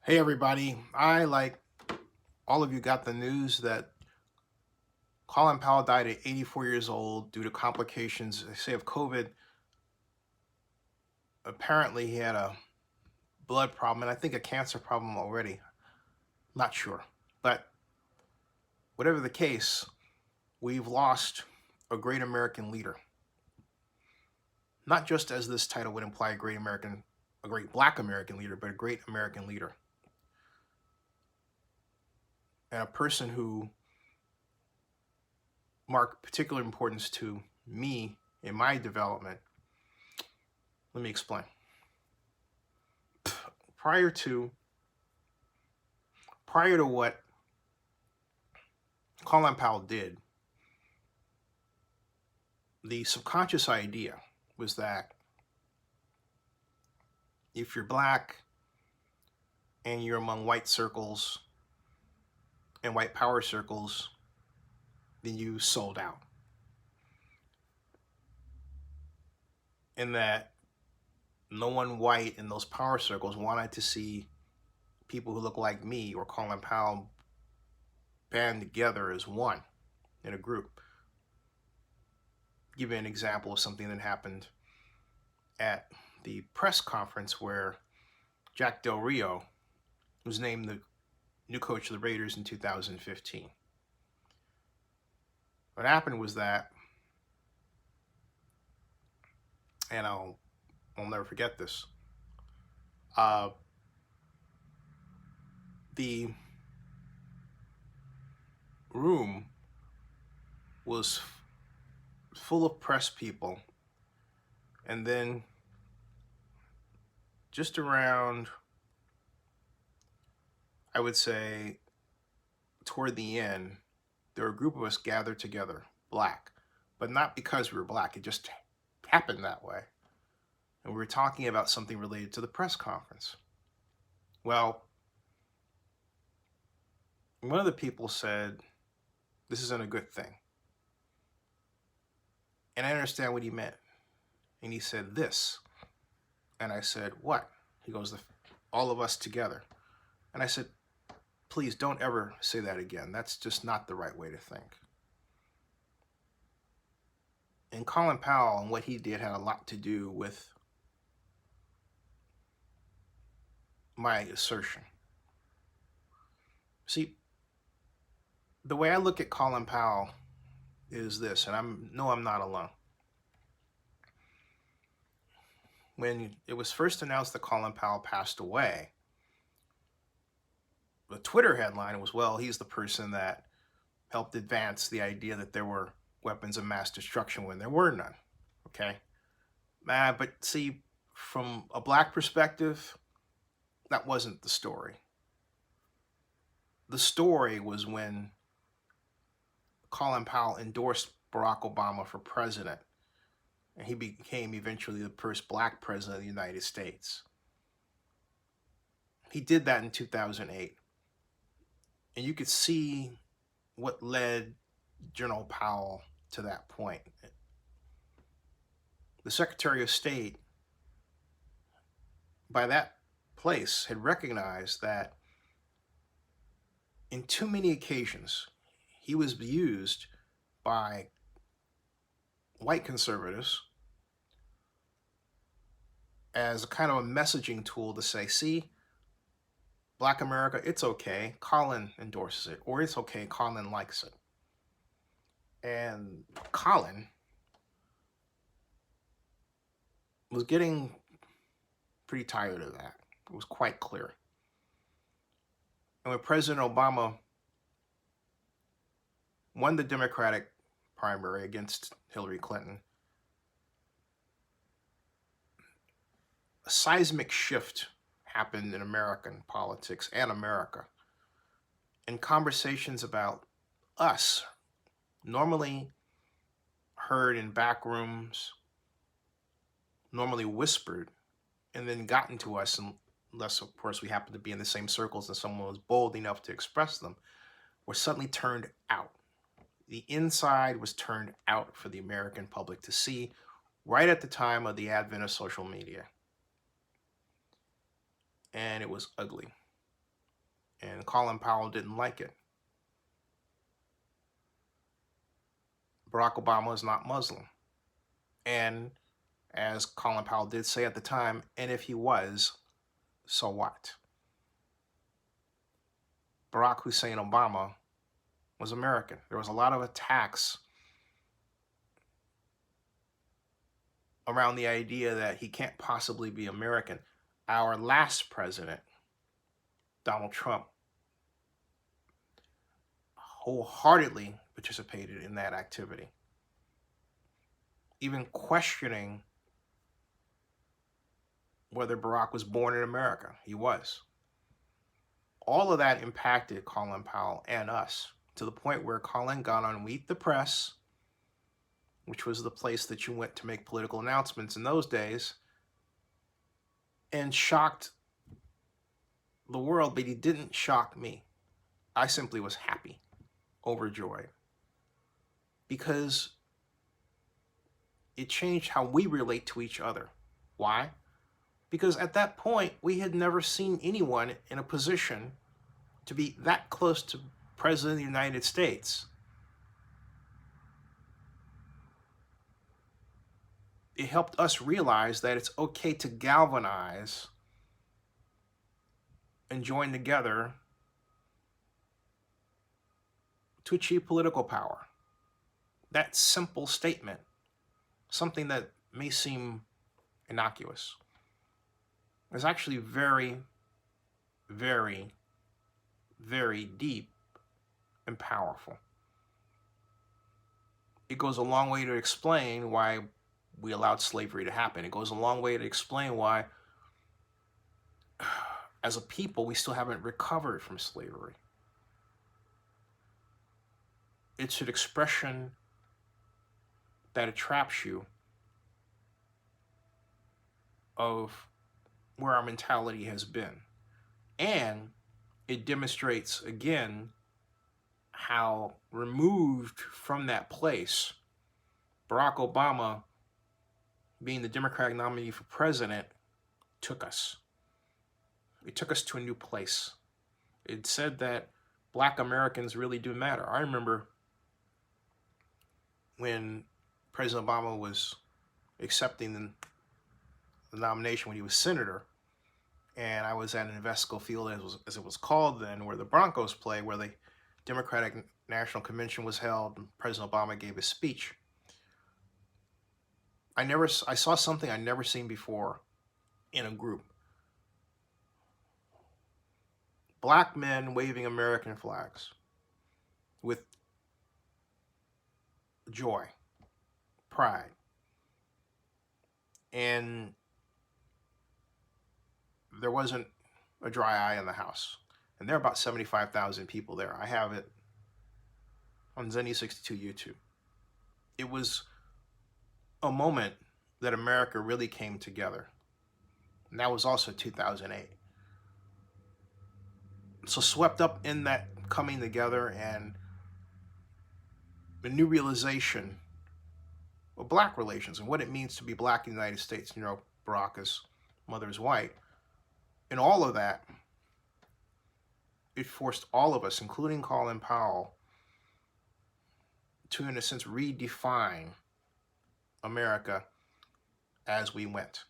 Hey everybody, I like all of you got the news that Colin Powell died at 84 years old due to complications, they say, of COVID. Apparently he had a blood problem and I think a cancer problem already. Not sure. But whatever the case, we've lost a great American leader. Not just as this title would imply a great black American leader, but a great American leader. And a person who marked particular importance to me in my development. Let me explain. Prior to what Colin Powell did, the subconscious idea was that if you're black and you're among white circles and white power circles, then you sold out. And that no one white in those power circles wanted to see people who look like me or Colin Powell band together as one in a group. Give you an example of something that happened at the press conference where Jack Del Rio was named the new coach of the Raiders in 2015. What happened was that, and I'll never forget this, the room was full of press people, and then just around, I would say, toward the end, there were a group of us gathered together, black, but not because we were black. It just happened that way. And we were talking about something related to the press conference. Well, one of the people said, "This isn't a good thing." And I understand what he meant. And he said, "This." And I said, "What?" He goes, "All of us together." And I said, "Please don't ever say that again. That's just not the right way to think." And Colin Powell and what he did had a lot to do with my assertion. See, the way I look at Colin Powell is this, and I'm not alone. When it was first announced that Colin Powell passed away, the Twitter headline was, well, he's the person that helped advance the idea that there were weapons of mass destruction when there were none. Okay? But see, from a black perspective, that wasn't the story. The story was when Colin Powell endorsed Barack Obama for president, and he became eventually the first black president of the United States. He did that in 2008. And you could see what led General Powell to that point. The Secretary of State, by that place, had recognized that in too many occasions, he was used by white conservatives as a kind of a messaging tool to say, see, Black America, it's okay, Colin endorses it, or it's okay, Colin likes it. And Colin was getting pretty tired of that. It was quite clear. And when President Obama won the Democratic primary against Hillary Clinton, a seismic shift happened in American politics and America. And conversations about us, normally heard in back rooms, normally whispered, and then gotten to us, unless, of course, we happen to be in the same circles and someone was bold enough to express them, were suddenly turned out. The inside was turned out for the American public to see right at the time of the advent of social media. And it was ugly. And Colin Powell didn't like it. Barack Obama is not Muslim. And as Colin Powell did say at the time, and if he was, so what? Barack Hussein Obama was American. There was a lot of attacks around the idea that he can't possibly be American. Our last president, Donald Trump, wholeheartedly participated in that activity, even questioning whether Barack was born in America. He was. All of that impacted Colin Powell and us to the point where Colin got on Meet the Press, which was the place that you went to make political announcements in those days, and shocked the world, but he didn't shock me. I simply was happy, overjoyed, because it changed how we relate to each other. Why? Because at that point, we had never seen anyone in a position to be that close to President of the United States. It helped us realize that it's okay to galvanize and join together to achieve political power. That simple statement, something that may seem innocuous, is actually very, very, very deep and powerful. It goes a long way to explain why we allowed slavery to happen. It goes a long way to explain why, as a people, we still haven't recovered from slavery. It's an expression that attracts you of where our mentality has been. And it demonstrates, again, how removed from that place Barack Obama, being the Democratic nominee for president, took us. It took us to a new place. It said that Black Americans really do matter. I remember when President Obama was accepting the nomination when he was senator, and I was at an Invesco Field, as it was called then, where the Broncos play, where the Democratic National Convention was held, and President Obama gave his speech. I saw something I'd never seen before in a group. Black men waving American flags with joy, pride. And there wasn't a dry eye in the house. And there are about 75,000 people there. I have it on Zenny62 YouTube. It was a moment that America really came together. And that was also 2008. So swept up in that coming together and the new realization of Black relations and what it means to be Black in the United States. You know, Baraka's mother is white. And all of that, it forced all of us, including Colin Powell, to, in a sense, redefine America as we went.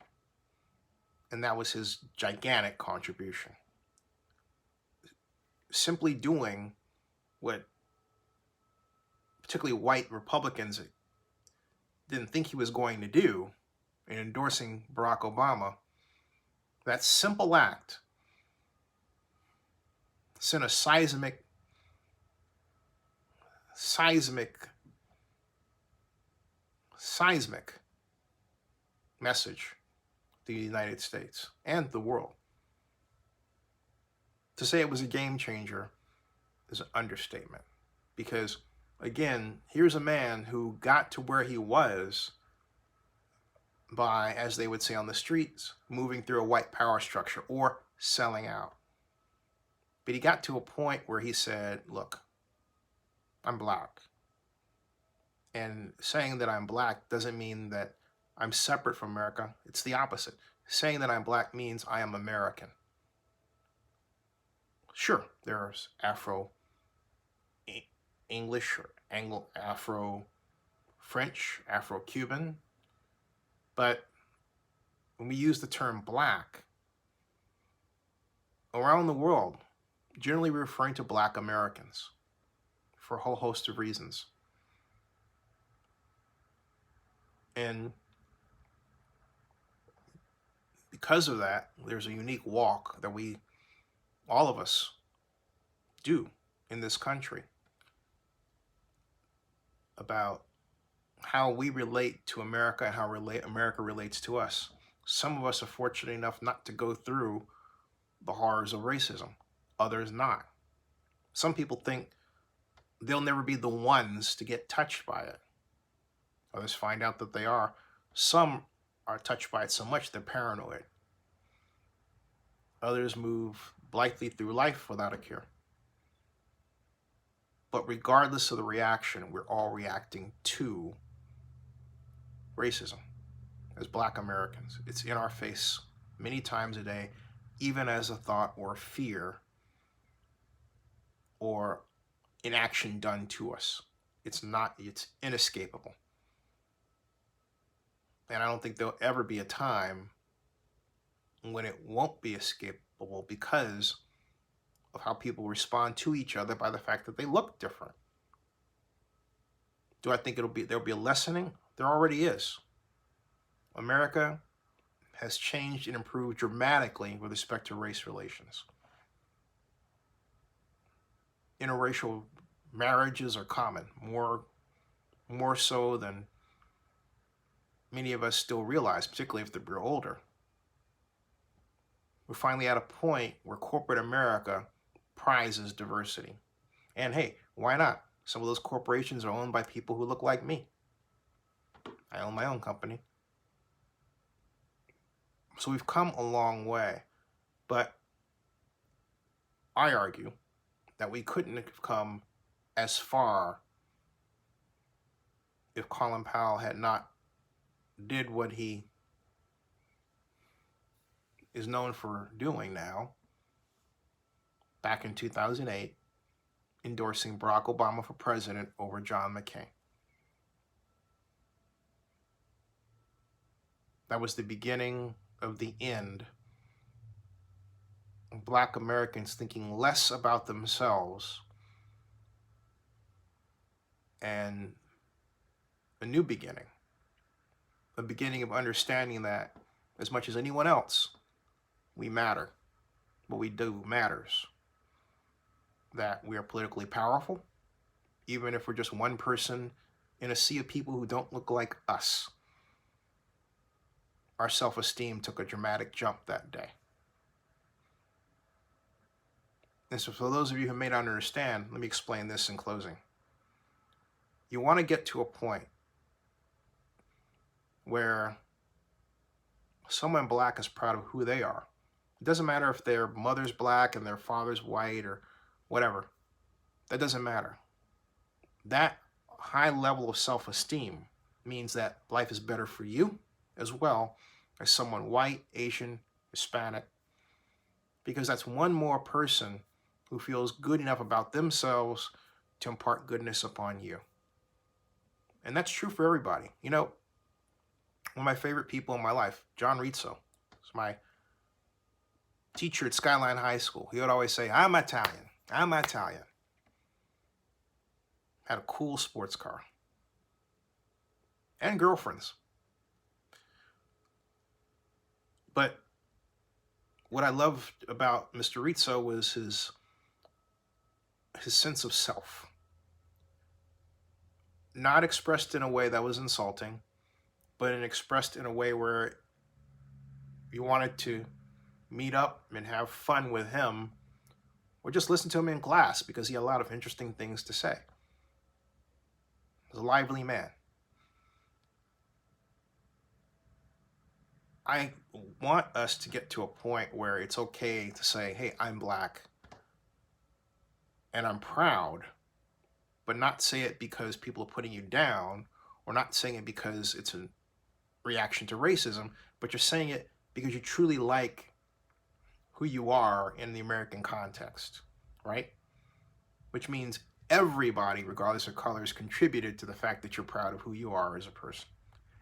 And that was his gigantic contribution. Simply doing what particularly white Republicans didn't think he was going to do in endorsing Barack Obama, that simple act sent a seismic message to the United States and the world. To say it was a game changer is an understatement, because again, here's a man who got to where he was by, as they would say on the streets, moving through a white power structure or selling out. But he got to a point where he said, look, I'm Black. And saying that I'm Black doesn't mean that I'm separate from America. It's the opposite. Saying that I'm Black means I am American. Sure, there's Afro English or Anglo Afro French, Afro Cuban, but when we use the term black around the world, generally we're referring to black Americans for a whole host of reasons. And because of that, there's a unique walk that all of us, do in this country about how we relate to America and how America relates to us. Some of us are fortunate enough not to go through the horrors of racism, others not. Some people think they'll never be the ones to get touched by it. Others find out that they are. Some are touched by it so much they're paranoid. Others move blithely through life without a care. But regardless of the reaction, we're all reacting to racism as black Americans. It's in our face many times a day, even as a thought or fear or inaction done to us. It's inescapable. And I don't think there'll ever be a time when it won't be escapable because of how people respond to each other by the fact that they look different. Do I think there'll be a lessening? There already is. America has changed and improved dramatically with respect to race relations. Interracial marriages are common, more so than many of us still realize, particularly if we're older. We're finally at a point where corporate America prizes diversity. And hey, why not? Some of those corporations are owned by people who look like me. I own my own company. So we've come a long way. But I argue that we couldn't have come as far if Colin Powell had not did what he is known for doing now back in 2008, endorsing Barack Obama for president over John McCain. That was the beginning of the end of black Americans thinking less about themselves and a new beginning. The beginning of understanding that as much as anyone else, we matter. What we do matters. That we are politically powerful, even if we're just one person in a sea of people who don't look like us. Our self-esteem took a dramatic jump that day. And so for those of you who may not understand, let me explain this in closing. You want to get to a point where someone black is proud of who they are. It doesn't matter if their mother's black and their father's white or whatever. That doesn't matter. That high level of self-esteem means that life is better for you as well as someone white, Asian, Hispanic, because that's one more person who feels good enough about themselves to impart goodness upon you. And that's true for everybody. You know, one of my favorite people in my life, John Rizzo, is my teacher at Skyline High School. He would always say, I'm Italian. I'm Italian. Had a cool sports car. And girlfriends. But what I loved about Mr. Rizzo was his sense of self. Not expressed in a way that was insulting, but expressed in a way where you wanted to meet up and have fun with him or just listen to him in class because he had a lot of interesting things to say. He was a lively man. I want us to get to a point where it's okay to say, hey, I'm black and I'm proud, but not say it because people are putting you down or not saying it because it's a reaction to racism, but you're saying it because you truly like who you are in the American context. right? Which means everybody, regardless of colors, contributed to the fact that you're proud of who you are as a person,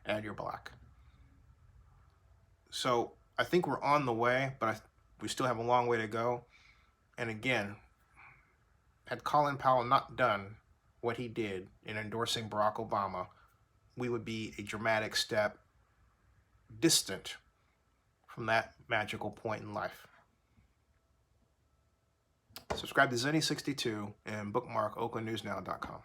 and you're black. So I think we're on the way, but we still have a long way to go. And again, had Colin Powell not done what he did in endorsing Barack Obama, we would be a dramatic step distant from that magical point in life. Subscribe to Zenny62 and bookmark oaklandnewsnow.com.